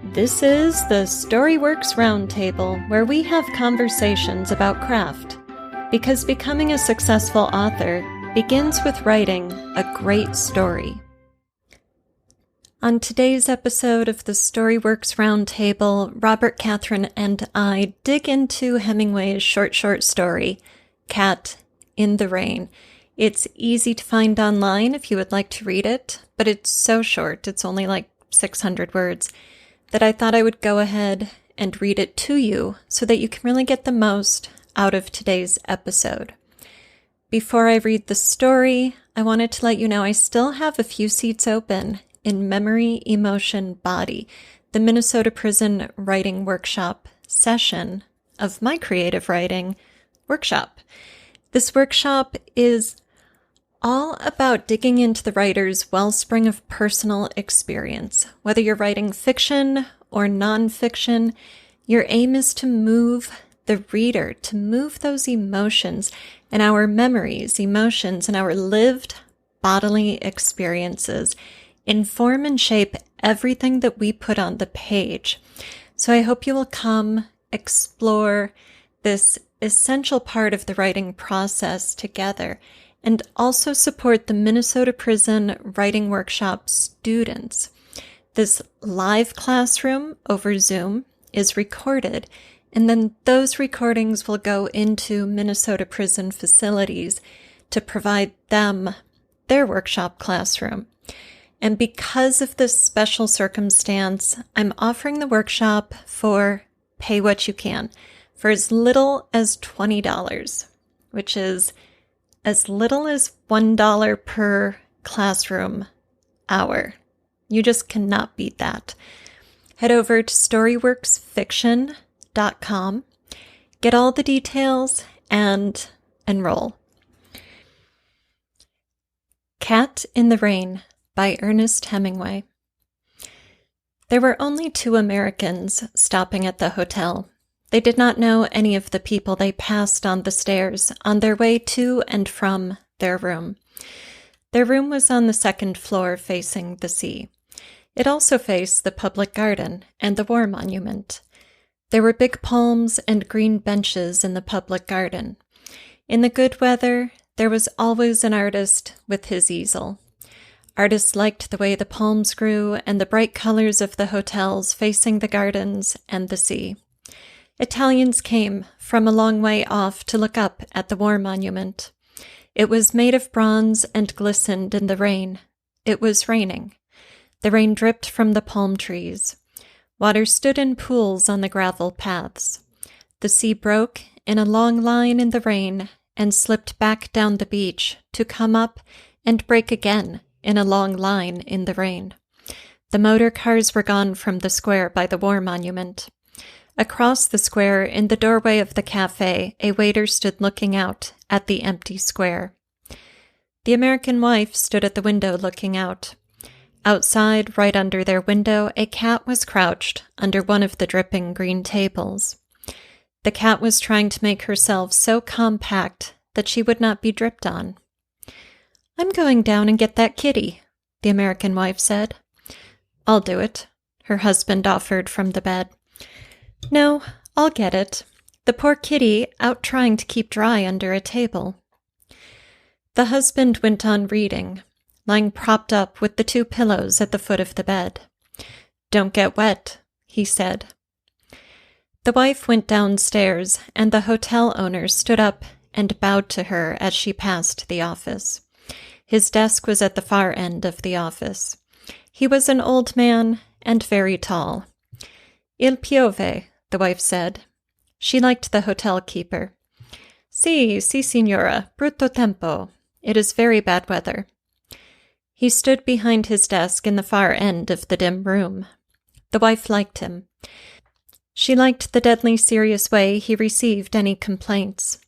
This is the Storyworks Roundtable, where we have conversations about craft. Because becoming a successful author begins with writing a great story. On today's episode of the Storyworks Roundtable, Robert, Kathryn, and I dig into Hemingway's short story, Cat in the Rain. It's easy to find online if you would like to read it, but it's so short, it's only like 600 words, that I thought I would go ahead and read it to you so that you can really get the most out of today's episode. Before I read the story, I wanted to let you know I still have a few seats open in Memory, Emotion, Body, the Minnesota Prison Writing Workshop session of my creative writing workshop. This workshop is all about digging into the writer's wellspring of personal experience. Whether you're writing fiction or nonfiction, your aim is to move the reader, to move those emotions and our memories, emotions, and our lived bodily experiences inform and shape everything that we put on the page. So I hope you will come explore this essential part of the writing process together, and also support the Minnesota Prison Writing Workshop students. This live classroom over Zoom is recorded, and then those recordings will go into Minnesota Prison facilities to provide them their workshop classroom. And because of this special circumstance, I'm offering the workshop for pay what you can, for as little as $20, which is as little as $1 per classroom hour. You just cannot beat that. Head over to storyworksfiction.com, get all the details, and enroll. Cat in the Rain by Ernest Hemingway. There were only 2 Americans stopping at the hotel. They did not know any of the people they passed on the stairs on their way to and from their room. Their room was on the 2nd floor facing the sea. It also faced the public garden and the war monument. There were big palms and green benches in the public garden. In the good weather, there was always an artist with his easel. Artists liked the way the palms grew and the bright colors of the hotels facing the gardens and the sea. Italians came from a long way off to look up at the war monument. It was made of bronze and glistened in the rain. It was raining. The rain dripped from the palm trees. Water stood in pools on the gravel paths. The sea broke in a long line in the rain and slipped back down the beach to come up and break again in a long line in the rain. The motor cars were gone from the square by the war monument. Across the square, in the doorway of the cafe, a waiter stood looking out at the empty square. The American wife stood at the window looking out. Outside, right under their window, a cat was crouched under one of the dripping green tables. The cat was trying to make herself so compact that she would not be dripped on. "I'm going down and get that kitty," the American wife said. "I'll do it," her husband offered from the bed. "No, I'll get it. The poor kitty out trying to keep dry under a table." The husband went on reading, lying propped up with the 2 pillows at the foot of the bed. "Don't get wet," he said. The wife went downstairs, and the hotel owner stood up and bowed to her as she passed the office. His desk was at the far end of the office. He was an old man and very tall. "Il piove," the wife said. She liked the hotel keeper. "Si, signora, brutto tempo. It is very bad weather." He stood behind his desk in the far end of the dim room. The wife liked him. She liked the deadly serious way he received any complaints.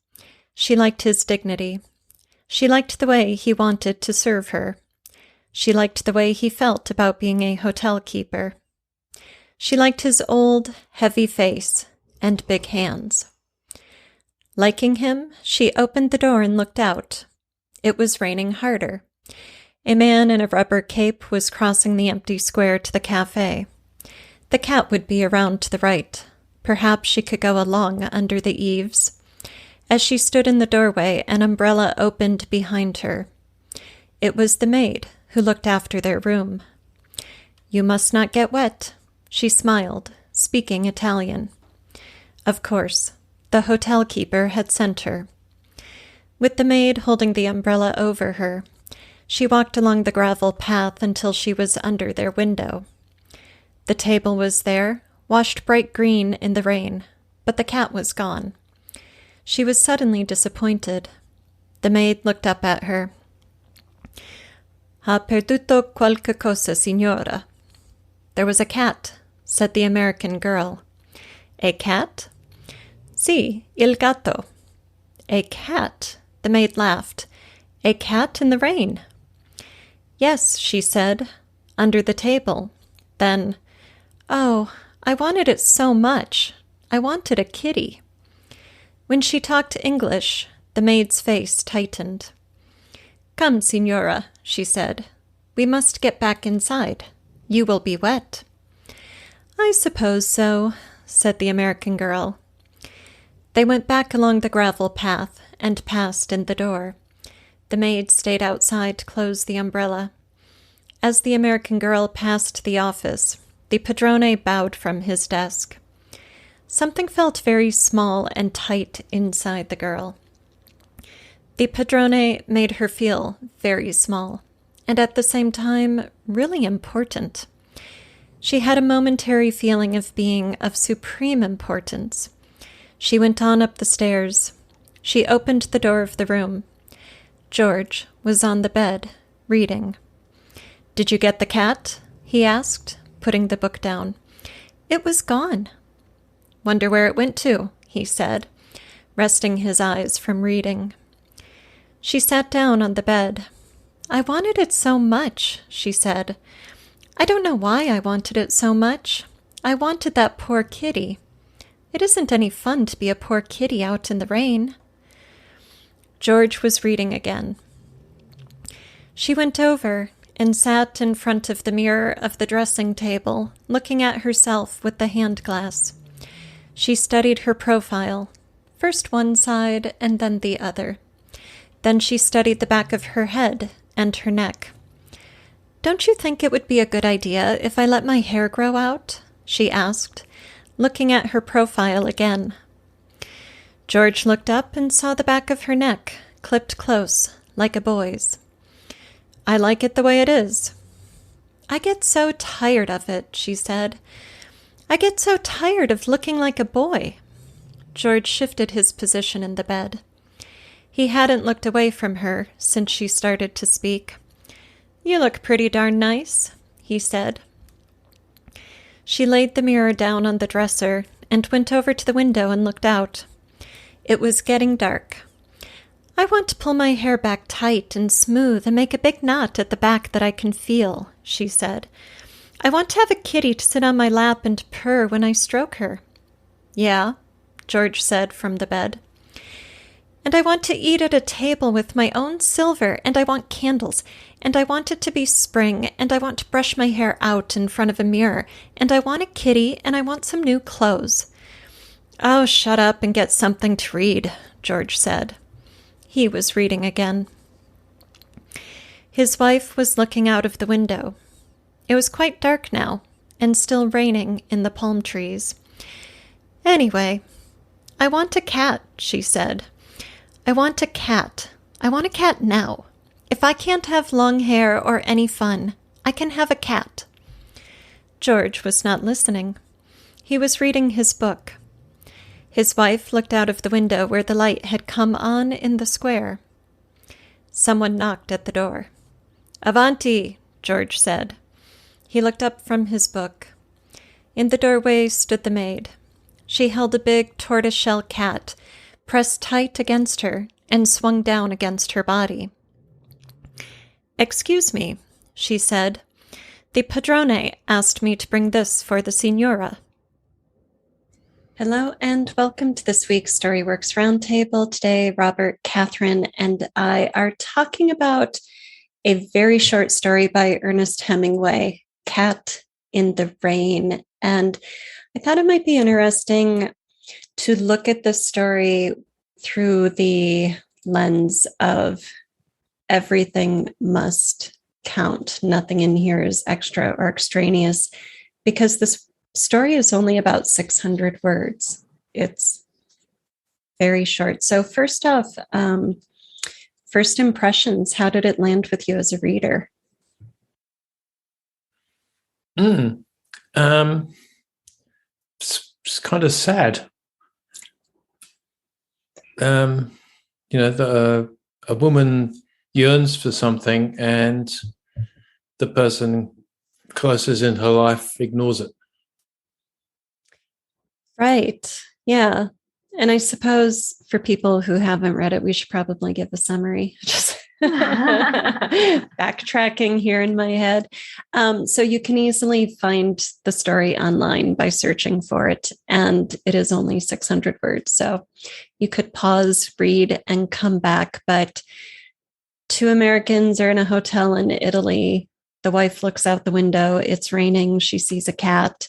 She liked his dignity. She liked the way he wanted to serve her. She liked the way he felt about being a hotel keeper. She liked his old, heavy face and big hands. Liking him, she opened the door and looked out. It was raining harder. A man in a rubber cape was crossing the empty square to the cafe. The cat would be around to the right. Perhaps she could go along under the eaves. As she stood in the doorway, an umbrella opened behind her. It was the maid who looked after their room. "You must not get wet," she smiled, speaking Italian. Of course, the hotel keeper had sent her. With the maid holding the umbrella over her, she walked along the gravel path until she was under their window. The table was there, washed bright green in the rain, but the cat was gone. She was suddenly disappointed. The maid looked up at her. "Ha perduto qualche cosa, signora?" "There was a cat," said the American girl. "A cat?" "Sì, il gatto." "A cat?" The maid laughed. "A cat in the rain?" "Yes," she said, "under the table." Then, "Oh, I wanted it so much. I wanted a kitty." When she talked English, the maid's face tightened. "Come, signora," she said. "We must get back inside. You will be wet." "I suppose so," said the American girl. They went back along the gravel path and passed in the door. The maid stayed outside to close the umbrella. As the American girl passed the office, the padrone bowed from his desk. Something felt very small and tight inside the girl. The padrone made her feel very small, and at the same time, really important. She had a momentary feeling of being of supreme importance. She went on up the stairs. She opened the door of the room. George was on the bed, reading. "Did you get the cat?" he asked, putting the book down. "It was gone." "Wonder where it went to," he said, resting his eyes from reading. She sat down on the bed. "I wanted it so much," she said. "I don't know why I wanted it so much. I wanted that poor kitty. It isn't any fun to be a poor kitty out in the rain." George was reading again. She went over and sat in front of the mirror of the dressing table, looking at herself with the hand glass. She studied her profile, first one side and then the other. Then she studied the back of her head and her neck. "Don't you think it would be a good idea if I let my hair grow out?" she asked, looking at her profile again. George looked up and saw the back of her neck, clipped close, like a boy's. "I like it the way it is." "I get so tired of it," she said. "I get so tired of looking like a boy." George shifted his position in the bed. He hadn't looked away from her since she started to speak. "You look pretty darn nice," he said. She laid the mirror down on the dresser and went over to the window and looked out. It was getting dark. "I want to pull my hair back tight and smooth and make a big knot at the back that I can feel," she said. "I want to have a kitty to sit on my lap and purr when I stroke her." "Yeah," George said from the bed. "And I want to eat at a table with my own silver, and I want candles, and I want it to be spring, and I want to brush my hair out in front of a mirror, and I want a kitty, and I want some new clothes." "Oh, shut up and get something to read," George said. He was reading again. His wife was looking out of the window. It was quite dark now, and still raining in the palm trees. "Anyway, I want a cat," she said. "I want a cat. I want a cat now. If I can't have long hair or any fun, I can have a cat." George was not listening. He was reading his book. His wife looked out of the window where the light had come on in the square. Someone knocked at the door. "Avanti," George said. He looked up from his book. In the doorway stood the maid. She held a big tortoiseshell cat, pressed tight against her and swung down against her body. "Excuse me," she said. "The padrone asked me to bring this for the signora." Hello and welcome to this week's Storyworks Roundtable. Today, Robert, Kathryn, and I are talking about a very short story by Ernest Hemingway, Cat in the Rain. And I thought it might be interesting to look at this story through the lens of everything must count. Nothing in here is extra or extraneous, because this story is only about 600 words. It's very short. So first off, first impressions, how did it land with you as a reader? It's kind of sad. A woman yearns for something and the person closest in her life ignores it. Right. Yeah. And I suppose for people who haven't read it, we should probably give a summary. Just backtracking here in my head. So you can easily find the story online by searching for it. And it is only 600 words. So you could pause, read, and come back. But two Americans are in a hotel in Italy. The wife looks out the window. It's raining. She sees a cat.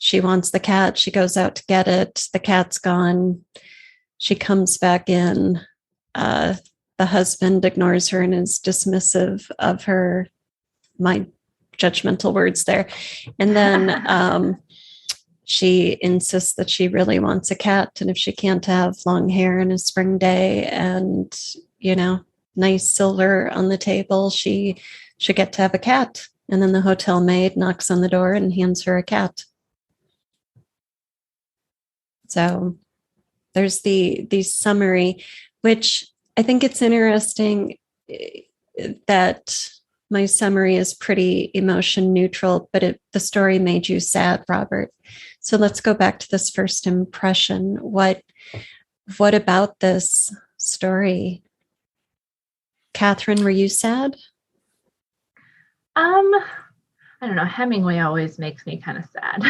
She wants the cat. She goes out to get it. The cat's gone. She comes back in. The husband ignores her and is dismissive of her, my judgmental words there. And then she insists that she really wants a cat. And if she can't have long hair and a spring day and, nice silver on the table, she should get to have a cat. And then the hotel maid knocks on the door and hands her a cat. So there's the summary, which I think it's interesting that my summary is pretty emotion neutral, but the story made you sad, Robert. So let's go back to this first impression. What about this story? Kathryn, were you sad? I don't know. Hemingway always makes me kind of sad.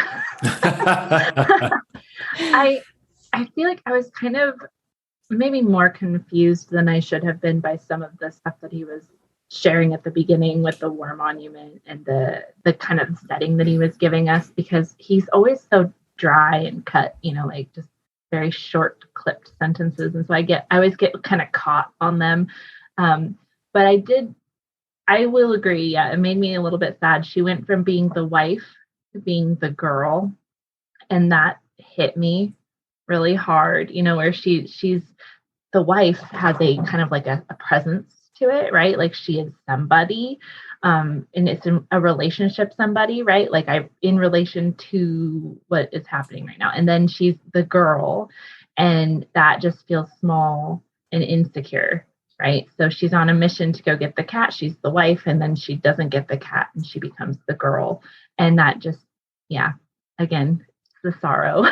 I feel like I was kind of maybe more confused than I should have been by some of the stuff that he was sharing at the beginning with the war monument and the kind of setting that he was giving us, because he's always so dry and cut, like just very short clipped sentences. And so I always get kind of caught on them. But I will agree. Yeah, it made me a little bit sad. She went from being the wife to being the girl. And that hit me really hard, where she's the wife has a kind of like a presence to it, right? Like she is somebody, and it's a relationship somebody, right? Like in relation to what is happening right now. And then she's the girl, and that just feels small and insecure, right? So she's on a mission to go get the cat. She's the wife, and then she doesn't get the cat and she becomes the girl. And that just, again, the sorrow.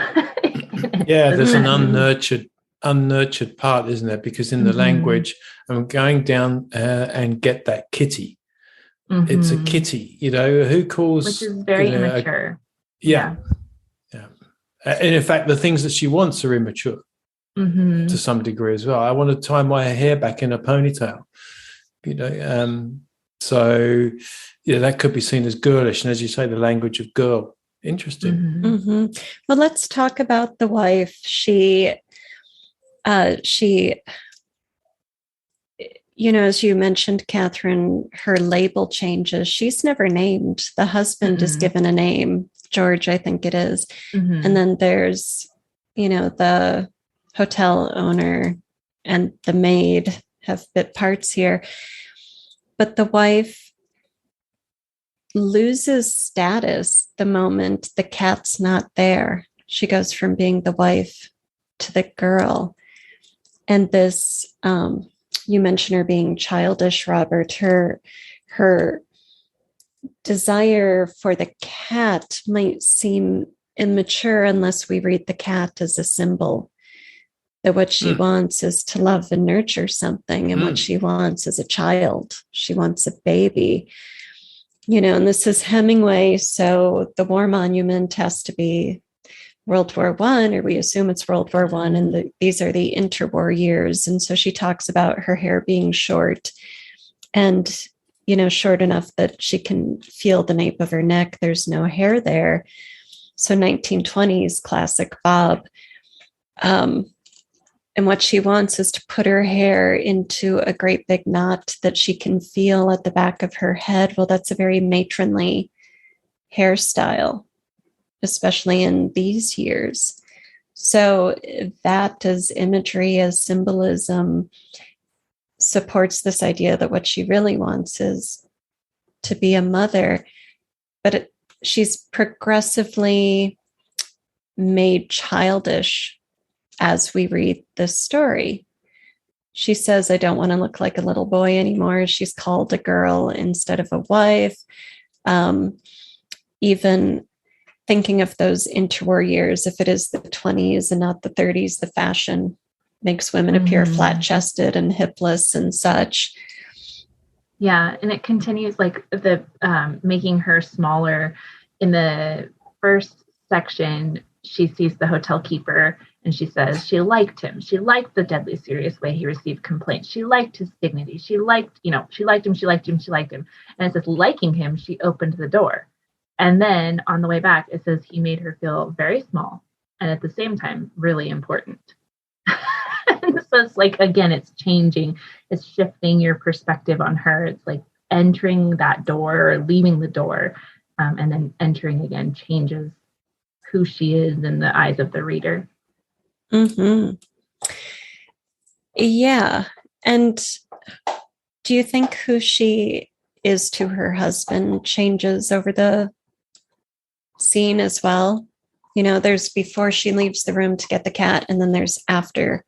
Yeah, there's an unnurtured part, isn't there? Because in the language, I'm going down and get that kitty. It's a kitty, who calls... Which is very immature. Yeah. And in fact, the things that she wants are immature to some degree as well. I want to tie my hair back in a ponytail, so that could be seen as girlish. And as you say, the language of girl. Interesting. Well, let's talk about the wife. She, as you mentioned, Kathryn, her label changes. She's never named. The husband is given a name, George, I think it is. And then there's, the hotel owner and the maid have bit parts here. But the wife loses status the moment the cat's not there. She goes from being the wife to the girl. And this, you mentioned her being childish, Robert. Her desire for the cat might seem immature unless we read the cat as a symbol. That what she wants is to love and nurture something, and what she wants is a child. She wants a baby. And this is Hemingway, so the war monument has to be World War I, or we assume it's World War I, and these are the interwar years. And so she talks about her hair being short. And short enough that she can feel the nape of her neck. There's no hair there. So 1920s classic bob. And what she wants is to put her hair into a great big knot that she can feel at the back of her head. Well, that's a very matronly hairstyle, especially in these years. So that as imagery, as symbolism, supports this idea that what she really wants is to be a mother. But she's progressively made childish as we read this story. She says, I don't want to look like a little boy anymore. She's called a girl instead of a wife. Even thinking of those interwar years, if it is the 20s and not the 30s, the fashion makes women appear flat-chested and hipless and such. Yeah, and it continues like the making her smaller. In the first section, she sees the hotel keeper and she says she liked him. She liked the deadly serious way he received complaints. She liked his dignity. She liked him. And it says liking him, she opened the door. And then on the way back, it says he made her feel very small and at the same time, really important. So it's like, again, it's changing. It's shifting your perspective on her. It's like entering that door or leaving the door and then entering again changes who she is in the eyes of the reader. Mm-hmm. Yeah. And do you think who she is to her husband changes over the scene as well? There's before she leaves the room to get the cat, and then there's after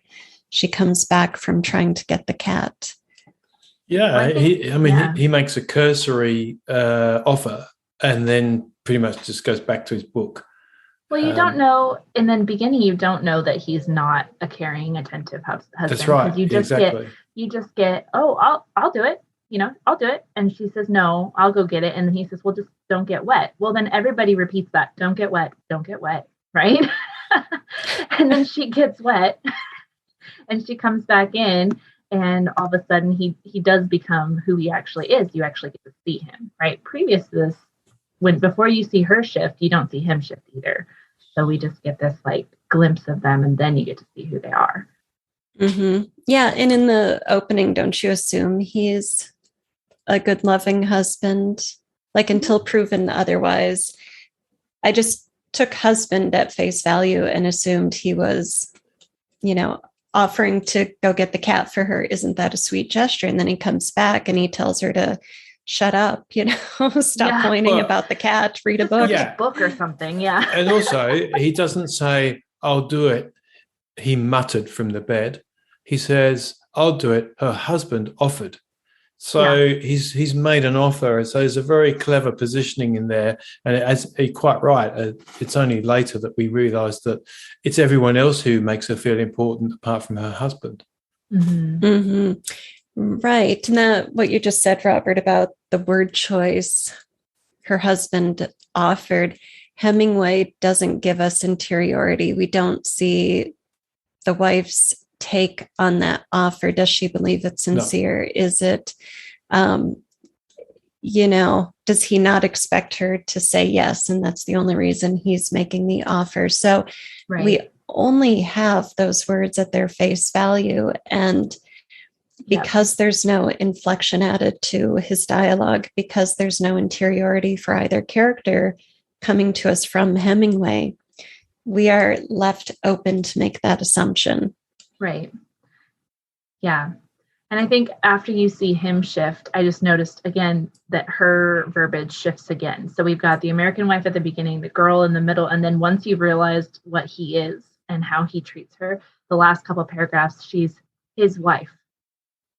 she comes back from trying to get the cat. Yeah, he makes a cursory offer and then pretty much just goes back to his book. Well, you don't know in the beginning. You don't know that he's not a caring, attentive husband. That's right. You just get. Oh, I'll do it. I'll do it. And she says, no, I'll go get it. And then he says, well, just don't get wet. Well, then everybody repeats that. Don't get wet. Don't get wet. Right. And then she gets wet and she comes back in. And all of a sudden he does become who he actually is. You actually get to see him, right? Previous to this, before you see her shift, you don't see him shift either. So we just get this like glimpse of them, and then you get to see who they are. Mm-hmm. Yeah. And in the opening, don't you assume he's a good, loving husband? Like until proven otherwise. I just took husband at face value and assumed he was, offering to go get the cat for her. Isn't that a sweet gesture? And then he comes back and he tells her to shut up, stop whining about the cat, read a book. A book or something. Yeah. And also he doesn't say, I'll do it. He muttered from the bed. He says, I'll do it. Her husband offered. So he's made an offer. So there's a very clever positioning in there. And as you're quite right, it's only later that we realise that it's everyone else who makes her feel important apart from her husband. Mm-hmm. Mm-hmm. Right. Now, what you just said, Robert, about the word choice, her husband offered. Hemingway doesn't give us interiority. We don't see the wife's take on that offer. Does she believe it's sincere? No. Is it, does he not expect her to say yes? And that's the only reason he's making the offer. So we only have those words at their face value. And because there's no inflection added to his dialogue, because there's no interiority for either character coming to us from Hemingway, we are left open to make that assumption. Right. Yeah. And I think after you see him shift, I just noticed again that her verbiage shifts again. So we've got the American wife at the beginning, the girl in the middle. And then once you've realized what he is and how he treats her, the last couple of paragraphs, she's his wife.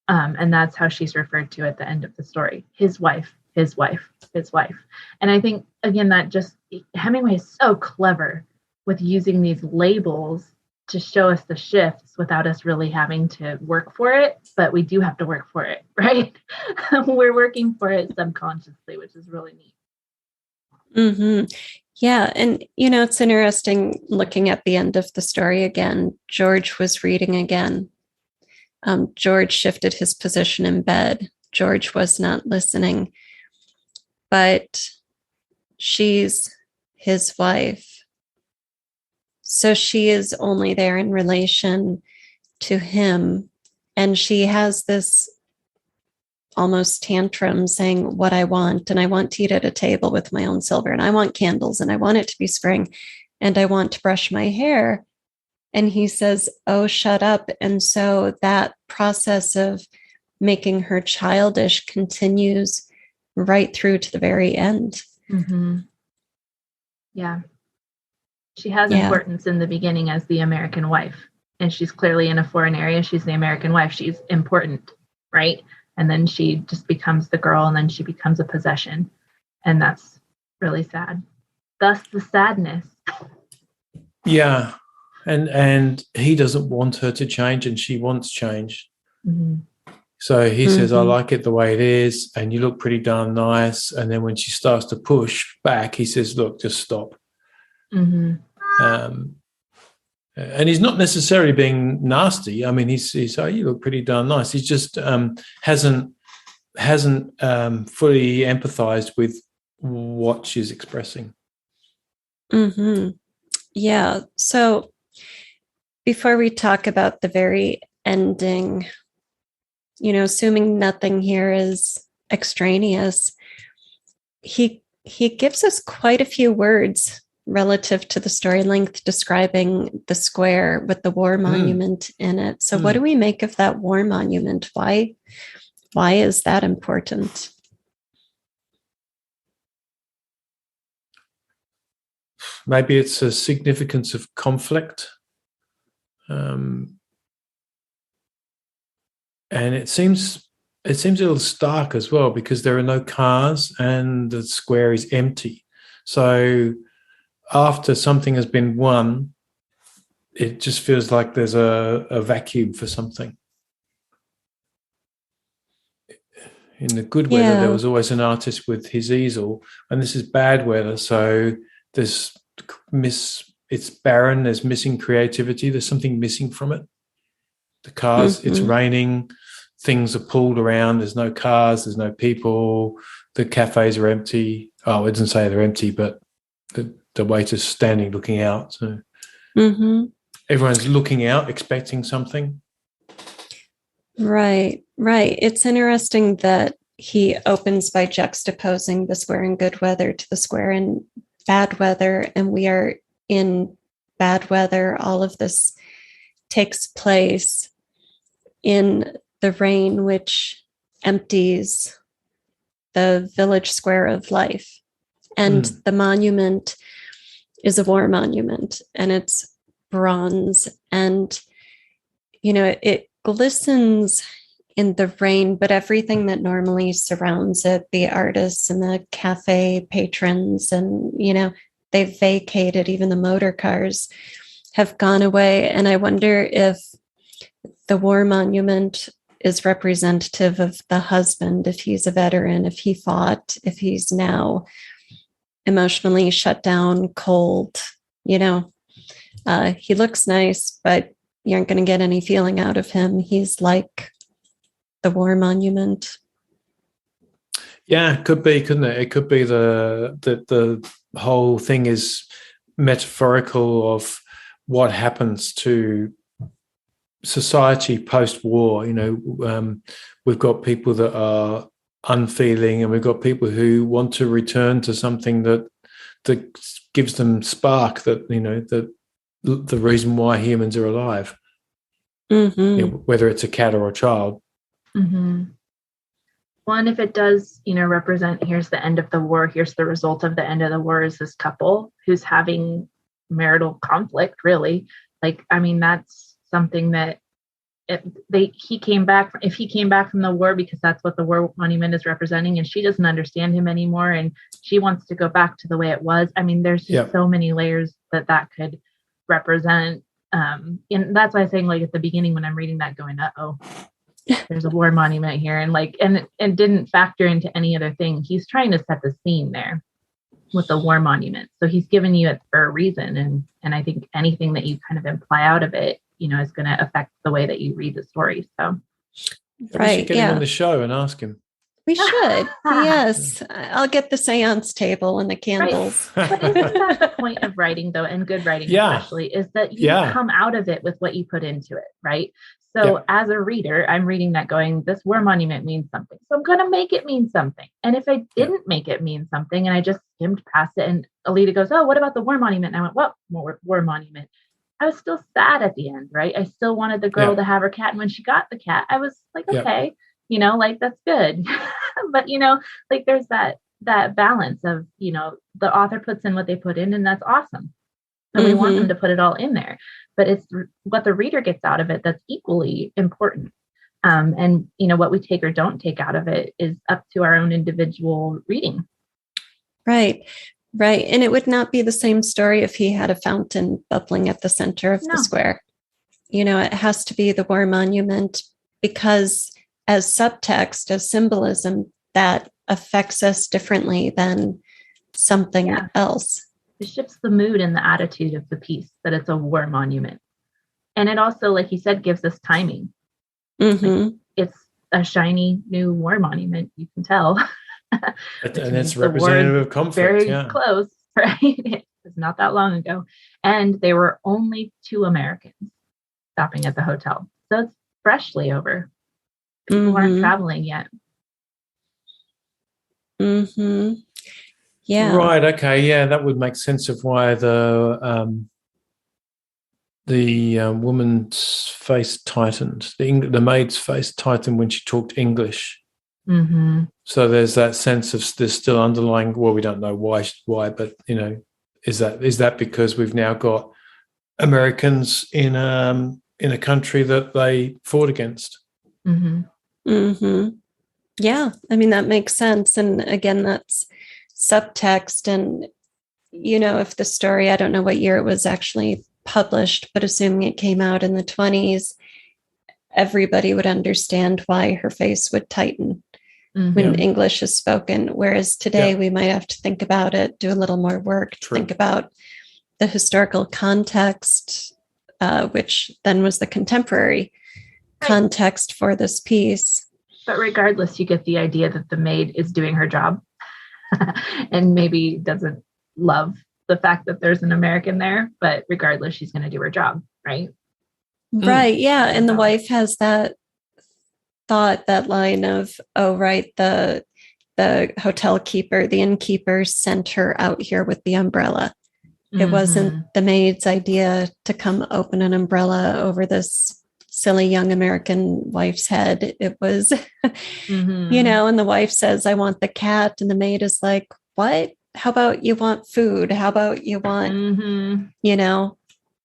And that's how she's referred to at the end of the story. His wife, his wife, his wife. And I think, again, that just Hemingway is so clever with using these labels to show us the shifts without us really having to work for it, but we do have to work for it, right? We're working for it subconsciously, which is really neat. Mm-hmm. Yeah. And, it's interesting looking at the end of the story again. George was reading again. George shifted his position in bed George was not listening, but she's his wife. So she is only there in relation to him. And she has this almost tantrum saying what I want. And I want to eat at a table with my own silver. And I want candles. And I want it to be spring. And I want to brush my hair. And he says, oh, shut up. And so that process of making her childish continues right through to the very end. Mm-hmm. Yeah. She has importance in the beginning as the American wife. And she's clearly in a foreign area. She's the American wife. She's important, right? And then she just becomes the girl, and then she becomes a possession. And that's really sad. Thus the sadness. Yeah. And he doesn't want her to change, and she wants change. Mm-hmm. So he says, I like it the way it is, and you look pretty darn nice. And then when she starts to push back, he says, look, just stop. Mm-hmm. And he's not necessarily being nasty. I mean, he's oh, you look pretty darn nice. He just hasn't fully empathized with what she's expressing. Mm-hmm. Yeah. So before we talk about the very ending, assuming nothing here is extraneous, he gives us quite a few words relative to the story length describing the square with the war monument in it. So what do we make of that war monument? Why is that important? Maybe it's a significance of conflict. And it seems a little stark as well, because there are no cars and the square is empty. So after something has been won, it just feels like there's a vacuum for something. In the good weather, there was always an artist with his easel, and this is bad weather, so it's barren, there's missing creativity, there's something missing from it. The cars, it's raining, things are pulled around, there's no cars, there's no people, the cafes are empty. Oh, it doesn't say they're empty, but the waiter's standing looking out. So everyone's looking out, expecting something. Right. It's interesting that he opens by juxtaposing the square in good weather to the square in bad weather, and we are in bad weather. All of this takes place in the rain, which empties the village square of life. And the monument is a war monument, and it's bronze, and it glistens in the rain, but everything that normally surrounds it, the artists and the cafe patrons, and they've vacated, even the motor cars have gone away. And I wonder if the war monument is representative of the husband, if he's a veteran, if he fought, if he's now emotionally shut down, cold. He looks nice, but you aren't going to get any feeling out of him. He's like the war monument. Yeah, it could be, couldn't it? It could be the whole thing is metaphorical of what happens to society post-war. We've got people that are unfeeling, and we've got people who want to return to something that gives them spark, that the reason why humans are alive, whether it's a cat or a child. Well, and if it does, represent, here's the end of the war, here's the result of the end of the war, is this couple who's having marital conflict, really. That's something that if he came back from the war because that's what the war monument is representing, and she doesn't understand him anymore, and she wants to go back to the way it was. There's just so many layers that could represent. And that's why I'm saying, at the beginning when I'm reading that, going, there's a war monument here, and didn't factor into any other thing. He's trying to set the scene there with the war monument. So he's given you it for a reason. And I think anything that you kind of imply out of it, is going to affect the way that you read the story. So We should get him on the show and ask him. We should. Yes. I'll get the seance table and the candles. Right. But isn't that the point of writing, though, and good writing especially, is that you come out of it with what you put into it, right? So as a reader, I'm reading that going, this war monument means something. So I'm going to make it mean something. And if I didn't make it mean something and I just skimmed past it and Alida goes, oh, what about the war monument? And I went, what war monument? I was still sad at the end, right? I still wanted the girl to have her cat. And when she got the cat, I was like, okay, like that's good. But, like there's that balance of, the author puts in what they put in and that's awesome. And we want them to put it all in there, but it's what the reader gets out of it that's equally important. And, what we take or don't take out of it is up to our own individual reading. Right. Right. And it would not be the same story if he had a fountain bubbling at the center of the square. It has to be the war monument because as subtext, as symbolism, that affects us differently than something else. It shifts the mood and the attitude of the piece that it's a war monument. And it also, like you said, gives us timing. Like, it's a shiny new war monument, you can tell. And it's representative of conflict. Very close, right? It was not that long ago. And there were only 2 Americans stopping at the hotel. So it's freshly over. People aren't traveling yet. Yeah. Right. Okay. Yeah, that would make sense of why the woman's face tightened. The maid's face tightened when she talked English. So there's that sense of there's still underlying. Well, we don't know why, but is that because we've now got Americans in a country that they fought against? Yeah, I mean that makes sense, and again, that's subtext. And if the story, I don't know what year it was actually published, but assuming it came out in the 1920s, everybody would understand why her face would tighten when English is spoken. Whereas today we might have to think about it, do a little more work, think about the historical context, which then was the contemporary context for this piece. But regardless, you get the idea that the maid is doing her job and maybe doesn't love the fact that there's an American there, but regardless, she's going to do her job, right? Right. Yeah. And the wife has that thought, that line of, oh, right, the hotel keeper, the innkeeper sent her out here with the umbrella. It wasn't the maid's idea to come open an umbrella over this silly young American wife's head. It was, and the wife says, I want the cat. And the maid is like, what? How about you want food? How about you want,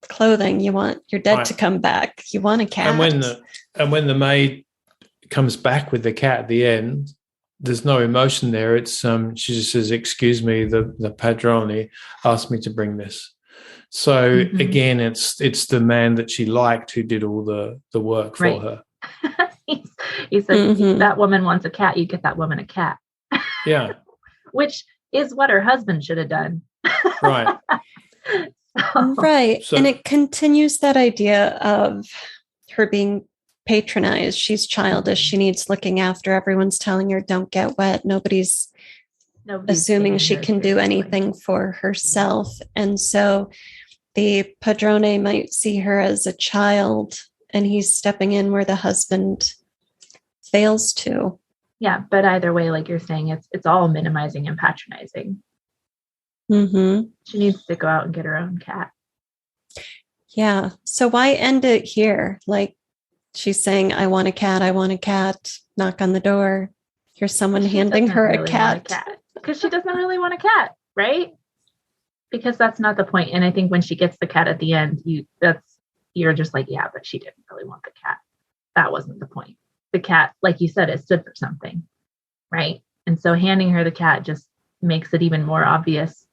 clothing? You want your dead to come back. You want a cat. And when the maid comes back with the cat at the end, there's no emotion there. It's she just says, excuse me, the padrone asked me to bring this. So again, it's the man that she liked who did all the work for her. He said, that woman wants a cat, you get that woman a cat. Yeah. Which is what her husband should have done. Right. Right. So, and it continues that idea of her being patronized. She's childish. She needs looking after. Everyone's telling her, don't get wet. Nobody's assuming she can do anything for herself. And so the padrone might see her as a child, and he's stepping in where the husband fails to. Yeah, but either way, like you're saying, it's all minimizing and patronizing. She needs to go out and get her own cat. Yeah. So why end it here? Like she's saying, I want a cat, knock on the door. Here's someone handing her a cat. Because she doesn't really want a cat, right? Because that's not the point. And I think when she gets the cat at the end, you're just like, yeah, but she didn't really want the cat. That wasn't the point. The cat, like you said, it stood for something, right? And so handing her the cat just makes it even more obvious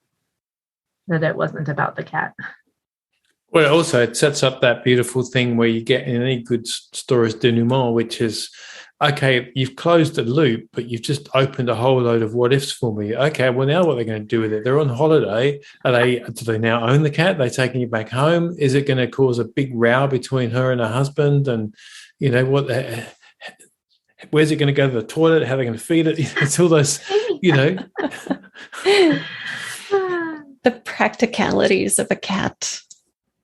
that it wasn't about the cat. Well, also it sets up that beautiful thing where you get in any good stories denouement, which is, okay, you've closed the loop, but you've just opened a whole load of what ifs for me. Okay, well, now what are they going to do with it? They're on holiday. Do they now own the cat? Are they taking it back home? Is it going to cause a big row between her and her husband? And, Where's it going to go to the toilet? How are they going to feed it? It's all those, The practicalities of a cat.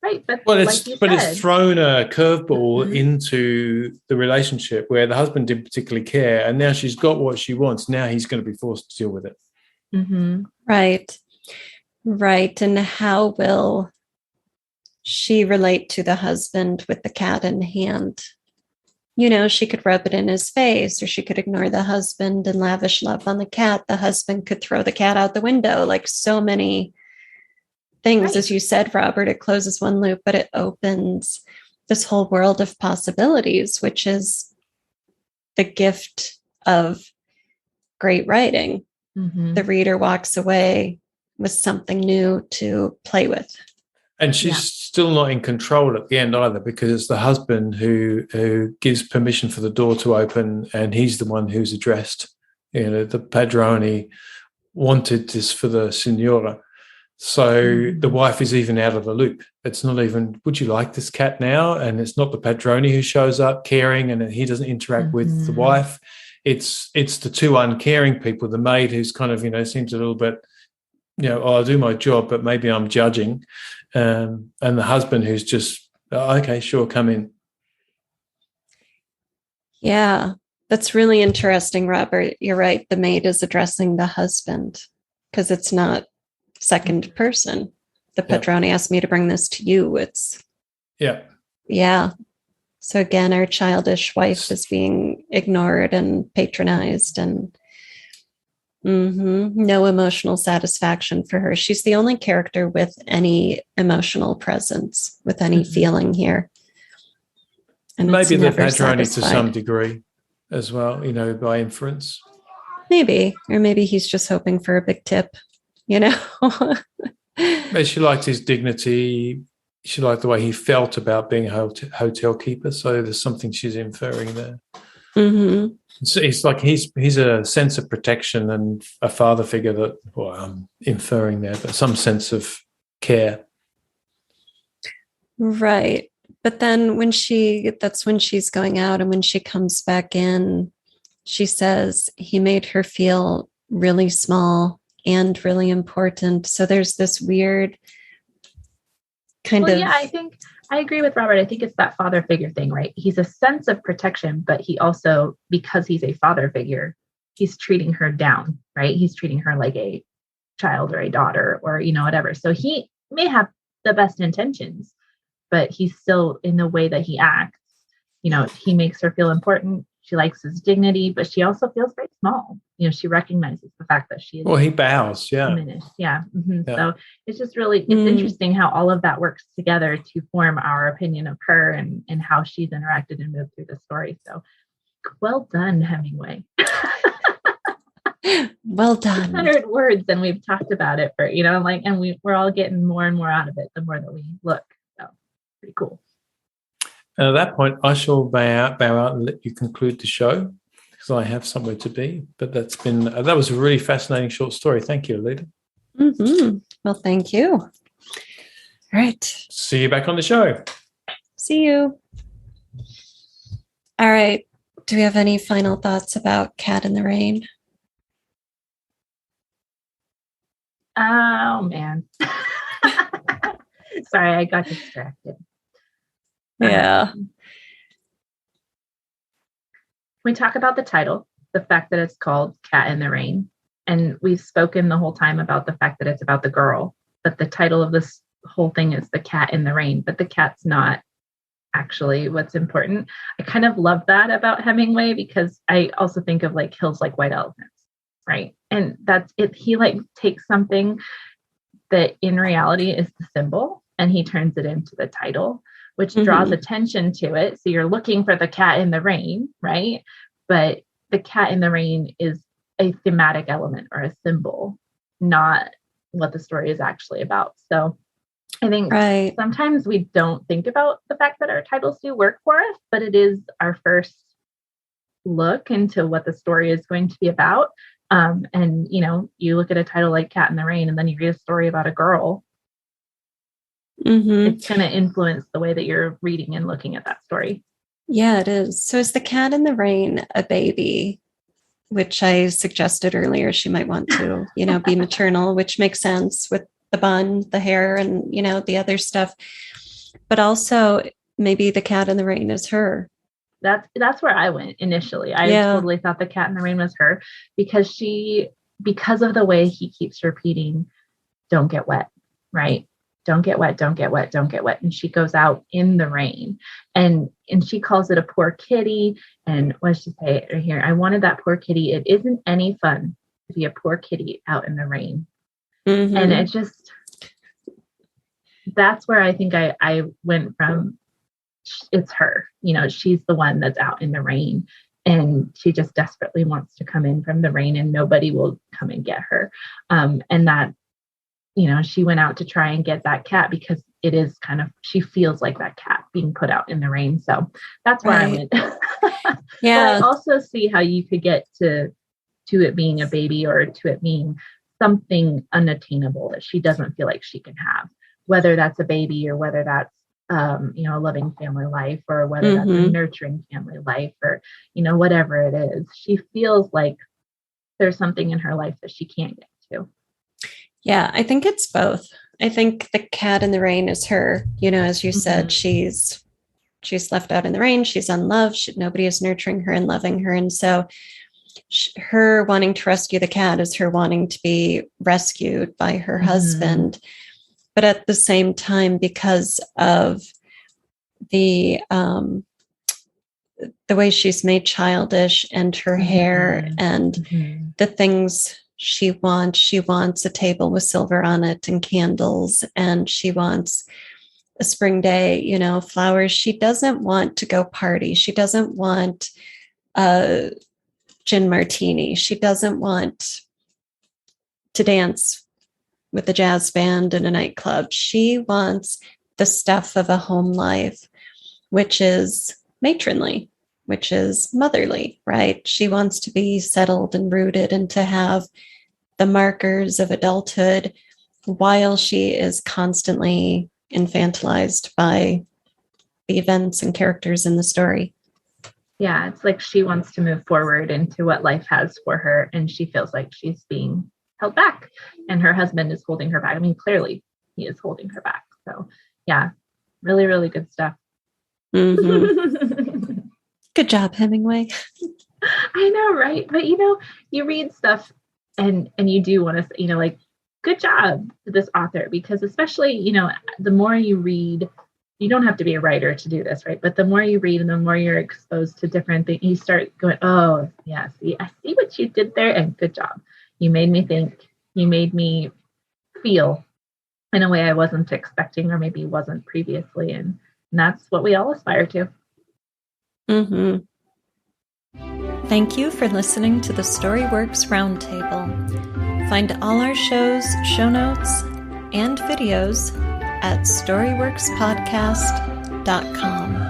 Right, but it's thrown a curveball into the relationship where the husband didn't particularly care, and now she's got what she wants. Now he's going to be forced to deal with it. Mm-hmm. Right. And how will she relate to the husband with the cat in hand? She could rub it in his face, or she could ignore the husband and lavish love on the cat. The husband could throw the cat out the window, like so many things. Right. As you said, Robert, it closes one loop, but it opens this whole world of possibilities, which is the gift of great writing. Mm-hmm. The reader walks away with something new to play with. And she's still not in control at the end either, because it's the husband who gives permission for the door to open, and he's the one who's addressed. The padrone wanted this for the signora. So the wife is even out of the loop. It's not even, would you like this cat now? And it's not the padrone who shows up caring, and he doesn't interact with the wife. It's the two uncaring people, the maid who's kind of, seems a little bit, I'll do my job, but maybe I'm judging. And the husband who's just, okay, sure, come in. Yeah, that's really interesting, Robert. You're right. The maid is addressing the husband because it's not second person. The padrone asked me to bring this to you. It's yeah. So again, our childish wife is being ignored and patronized, and no emotional satisfaction for her. She's the only character with any emotional presence, with any feeling here. And maybe the padrone to some degree as well, by inference. Maybe, or maybe he's just hoping for a big tip. She liked his dignity. She liked the way he felt about being a hotel keeper. So there's something she's inferring there. Mm-hmm. It's like he's a sense of protection and a father figure that, I'm inferring there, but some sense of care. Right. But then that's when she's going out, and when she comes back in, she says he made her feel really small and really important. So there's this weird kind of... Yeah, I think I agree with Robert. I think it's that father figure thing, right? He's a sense of protection, but he also, because he's a father figure, he's treating her down, right? He's treating her like a child or a daughter or, whatever. So he may have the best intentions, but he's still, in the way that he acts, he makes her feel important. She likes his dignity, but she also feels very small. She recognizes the fact that she is. Well, he bows. Yeah. Diminished. Yeah. Mm-hmm. Yeah. So it's just really, it's interesting how all of that works together to form our opinion of her and how she's interacted and moved through the story. So well done, Hemingway. Well done. 100 words, and we've talked about it for, and we're all getting more and more out of it the more that we look. So pretty cool. And at that point, I shall bow out and let you conclude the show, because I have somewhere to be. But that was a really fascinating short story. Thank you, Alida. Mm-hmm. Well, thank you. All right. See you back on the show. See you. All right. Do we have any final thoughts about Cat in the Rain? Oh, man. Sorry, I got distracted. Yeah. We talk about the title, the fact that it's called Cat in the Rain. And we've spoken the whole time about the fact that it's about the girl, but the title of this whole thing is The Cat in the Rain, but the cat's not actually what's important. I kind of love that about Hemingway, because I also think of like Hills Like White Elephants, right? And that's it. He takes something that in reality is the symbol, and he turns it into the title, which draws attention to it. So you're looking for the cat in the rain, right? But the cat in the rain is a thematic element or a symbol, not what the story is actually about. So I think sometimes we don't think about the fact that our titles do work for us, but it is our first look into what the story is going to be about. And, you look at a title like Cat in the Rain, and then you read a story about a girl. It's going to influence the way that you're reading and looking at that story. Yeah, it is. So is the cat in the rain a baby? Which I suggested earlier, she might want to, be maternal, which makes sense with the bun, the hair, and, the other stuff. But also maybe the cat in the rain is her. That's where I went initially. I totally thought the cat in the rain was her because of the way he keeps repeating, don't get wet, right? Don't get wet, don't get wet, don't get wet. And she goes out in the rain and she calls it a poor kitty. And what does she say right here? I wanted that poor kitty. It isn't any fun to be a poor kitty out in the rain. Mm-hmm. And it just, that's where I think I went from, it's her, she's the one that's out in the rain and she just desperately wants to come in from the rain and nobody will come and get her. And that, she went out to try and get that cat because it is kind of, she feels like that cat being put out in the rain. So that's where I went. Yeah. But I also see how you could get to it being a baby or to it being something unattainable that she doesn't feel like she can have, whether that's a baby or whether that's, a loving family life or whether that's a nurturing family life or, whatever it is. She feels like there's something in her life that she can't get to. Yeah, I think it's both. I think the cat in the rain is her, as you said, she's left out in the rain. She's unloved. Nobody is nurturing her and loving her. And so her wanting to rescue the cat is her wanting to be rescued by her husband. But at the same time, because of the way she's made childish and her hair and the things she wants a table with silver on it and candles, and she wants a spring day, flowers. She doesn't want to go party. She doesn't want a gin martini. She doesn't want to dance with a jazz band in a nightclub. She wants the stuff of a home life, which is matronly, which is motherly, right? She wants to be settled and rooted and to have the markers of adulthood while she is constantly infantilized by the events and characters in the story. Yeah, it's like she wants to move forward into what life has for her, and she feels like she's being held back, and her husband is holding her back. I mean, clearly he is holding her back. So yeah, really, really good stuff. Good job, Hemingway. I know, right? But you read stuff and you do want to, like, good job to this author, because especially, the more you read, you don't have to be a writer to do this, right? But the more you read and the more you're exposed to different things, you start going, oh, yeah, I see what you did there, and good job. You made me think, you made me feel in a way I wasn't expecting or maybe wasn't previously. And that's what we all aspire to. Thank you for listening to the Storyworks Roundtable. Find all our shows, show notes, and videos at storyworkspodcast.com.